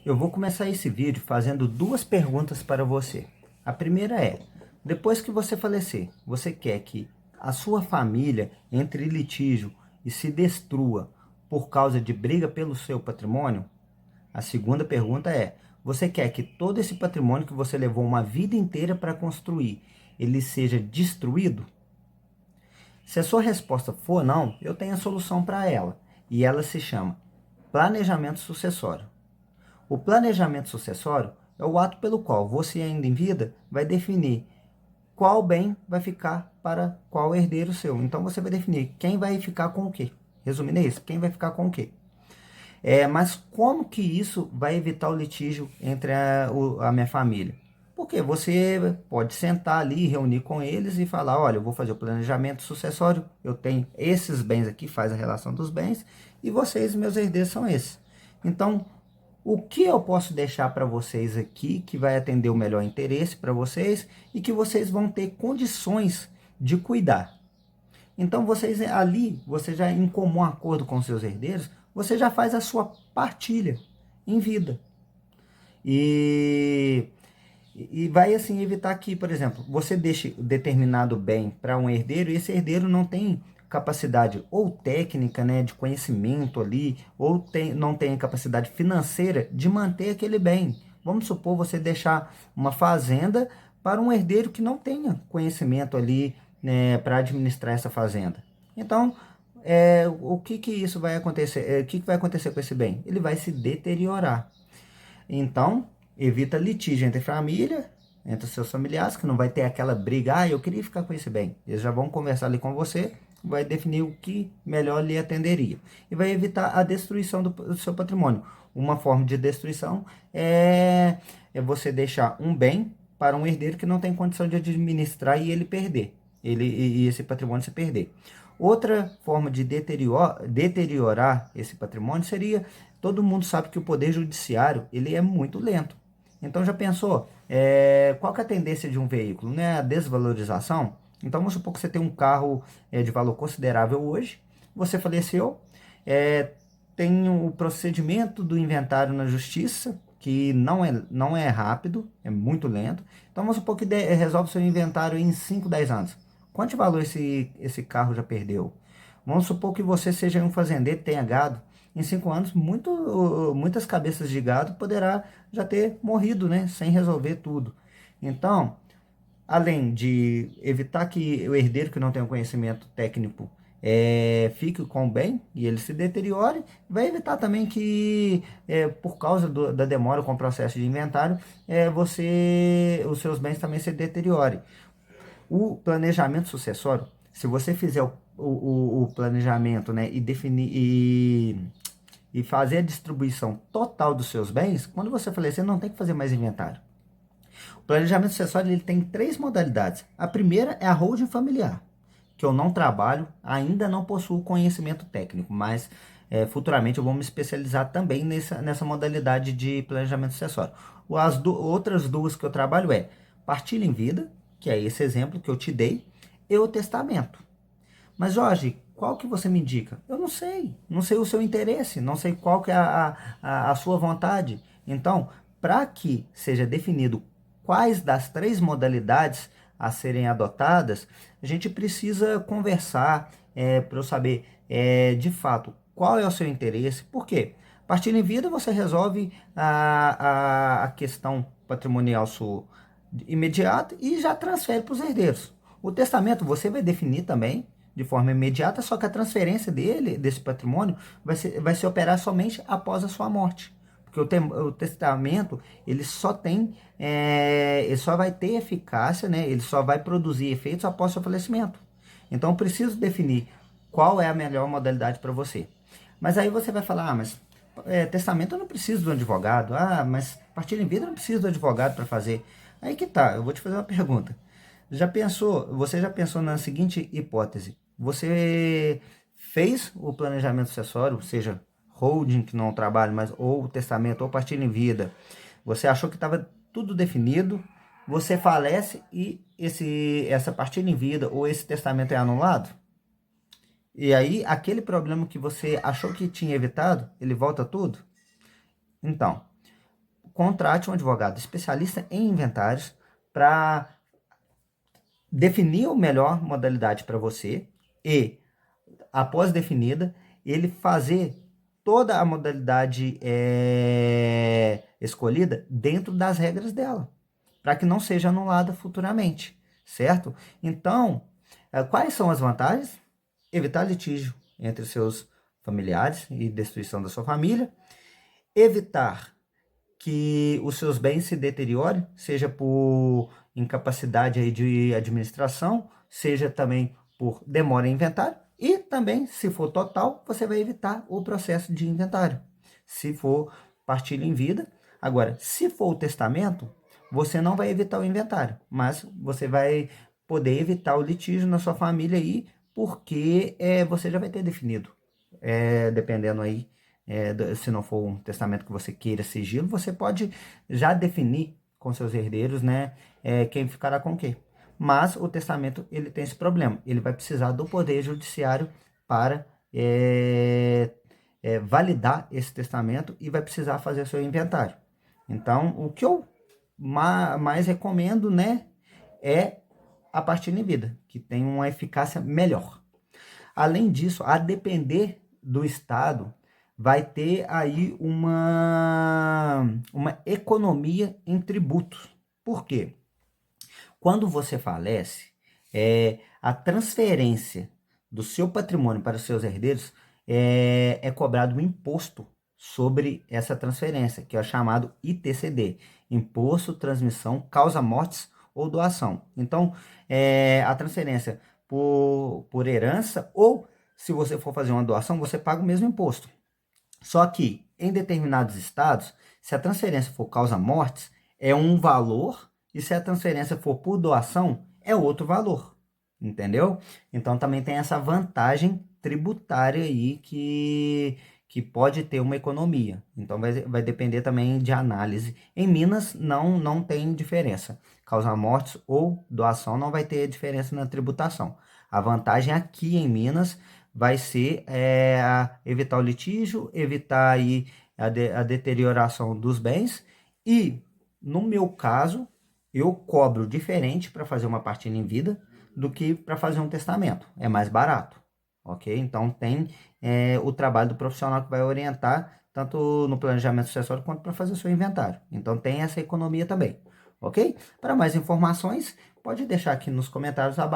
Eu vou começar esse vídeo fazendo duas perguntas para você. A primeira é: depois que você falecer, você quer que a sua família entre em litígio e se destrua por causa de briga pelo seu patrimônio? A segunda pergunta é: você quer que todo esse patrimônio que você levou uma vida inteira para construir, ele seja destruído? Se a sua resposta for não, eu tenho a solução para ela, e ela se chama planejamento sucessório. O planejamento sucessório é o ato pelo qual você, ainda em vida, vai definir qual bem vai ficar para qual herdeiro seu. Então você vai definir quem vai ficar com o quê. Resumindo é isso, quem vai ficar com o quê. Mas como que isso vai evitar o litígio entre a minha família? Porque você pode sentar ali, reunir com eles e falar: olha, eu vou fazer o planejamento sucessório, eu tenho esses bens aqui, faz a relação dos bens, e vocês, meus herdeiros, são esses. Então, o que eu posso deixar para vocês aqui que vai atender o melhor interesse para vocês e que vocês vão ter condições de cuidar? Então vocês ali, você já em comum acordo com seus herdeiros, você já faz a sua partilha em vida. E, e vai assim evitar que, por exemplo, você deixe determinado bem para um herdeiro e esse herdeiro não tem capacidade ou técnica, né, de conhecimento ali, ou não tem capacidade financeira de manter aquele bem. Vamos supor você deixar uma fazenda para um herdeiro que não tenha conhecimento ali, né, para administrar essa fazenda. Então, o que isso vai acontecer? O que vai acontecer com esse bem? Ele vai se deteriorar. Então, evita litígio entre família, entre seus familiares, que não vai ter aquela briga: ah, eu queria ficar com esse bem. Eles já vão conversar ali com você, vai definir o que melhor lhe atenderia. E vai evitar a destruição do seu patrimônio. Uma forma de destruição é você deixar um bem para um herdeiro que não tem condição de administrar e ele perder. E esse patrimônio se perder. Outra forma de deteriorar esse patrimônio seria: todo mundo sabe que o poder judiciário ele é muito lento. Então já pensou, qual que é a tendência de um veículo? Não é a desvalorização? Então vamos supor que você tem um carro de valor considerável hoje, você faleceu, tem o procedimento do inventário na justiça, que não é rápido, é muito lento. Então vamos supor que resolve seu inventário em 5, 10 anos. Quanto de valor esse carro já perdeu? Vamos supor que você seja um fazendeiro, tenha gado. Em 5 anos, muitas cabeças de gado poderá já ter morrido, né? Sem resolver tudo. Então, além de evitar que o herdeiro que não tem o conhecimento técnico fique com o bem e ele se deteriore, vai evitar também que, por causa da demora com o processo de inventário, os seus bens também se deteriorem. O planejamento sucessório, se você fizer o planejamento, né, e definir e fazer a distribuição total dos seus bens, quando você falecer, não tem que fazer mais inventário. O planejamento sucessório ele tem três modalidades. A primeira é a holding familiar, que eu não trabalho, ainda não possuo conhecimento técnico, mas futuramente eu vou me especializar também nessa modalidade de planejamento sucessório. Outras duas que eu trabalho partilha em vida, que é esse exemplo que eu te dei, e o testamento. Mas Jorge, qual que você me indica? Eu não sei o seu interesse, não sei qual que é a sua vontade. Então, para que seja definido quais das três modalidades a serem adotadas, a gente precisa conversar para eu saber de fato qual é o seu interesse. Por quê? Partindo em vida, você resolve a questão patrimonial sua imediata e já transfere para os herdeiros. O testamento você vai definir também de forma imediata, só que a transferência desse patrimônio, vai se operar somente após a sua morte. Porque o testamento, ele só vai ter eficácia, né? Ele só vai produzir efeitos após o seu falecimento. Então, eu preciso definir qual é a melhor modalidade para você. Mas aí você vai falar: ah, mas testamento eu não preciso do advogado. Ah, mas partilha em vida eu não preciso do advogado para fazer. Aí que tá, eu vou te fazer uma pergunta. Você já pensou na seguinte hipótese? Você fez o planejamento sucessório, seja holding, que não é um trabalho, mas ou testamento, ou partilha em vida. Você achou que estava tudo definido, você falece e essa partilha em vida ou esse testamento é anulado? E aí, aquele problema que você achou que tinha evitado, ele volta tudo? Então, contrate um advogado especialista em inventários para definir a melhor modalidade para você e, após definida, ele fazer toda a modalidade escolhida dentro das regras dela, para que não seja anulada futuramente, certo? Então, quais são as vantagens? Evitar litígio entre seus familiares e destruição da sua família, evitar que os seus bens se deteriorem, seja por incapacidade aí de administração, seja também por demora em inventário, e também, se for total, você vai evitar o processo de inventário, se for partilha em vida. Agora, se for o testamento, você não vai evitar o inventário, mas você vai poder evitar o litígio na sua família aí, porque você já vai ter definido, dependendo aí, se não for um testamento que você queira sigilo, você pode já definir com seus herdeiros, né, quem ficará com o quê. Mas o testamento, ele tem esse problema, ele vai precisar do poder judiciário para validar esse testamento e vai precisar fazer seu inventário. Então, o que eu mais recomendo, né, é a partilha em vida, que tem uma eficácia melhor. Além disso, a depender do estado, vai ter aí uma economia em tributos. Por quê? Quando você falece, a transferência do seu patrimônio para os seus herdeiros é cobrado um imposto sobre essa transferência, que é o chamado ITCD, Imposto, Transmissão, Causa Mortes ou Doação. Então, a transferência por herança, ou se você for fazer uma doação, você paga o mesmo imposto. Só que, em determinados estados, se a transferência for causa mortes, é um valor, e se a transferência for por doação, é outro valor. Entendeu? Então também tem essa vantagem tributária aí que pode ter uma economia. Então vai depender também de análise. Em Minas não tem diferença. Causa mortes ou doação não vai ter diferença na tributação. A vantagem aqui em Minas vai ser evitar o litígio, evitar aí a deterioração dos bens, e no meu caso eu cobro diferente para fazer uma partilha em vida do que para fazer um testamento, é mais barato, ok? Então tem o trabalho do profissional que vai orientar tanto no planejamento sucessório quanto para fazer o seu inventário. Então tem essa economia também, ok? Para mais informações, pode deixar aqui nos comentários abaixo.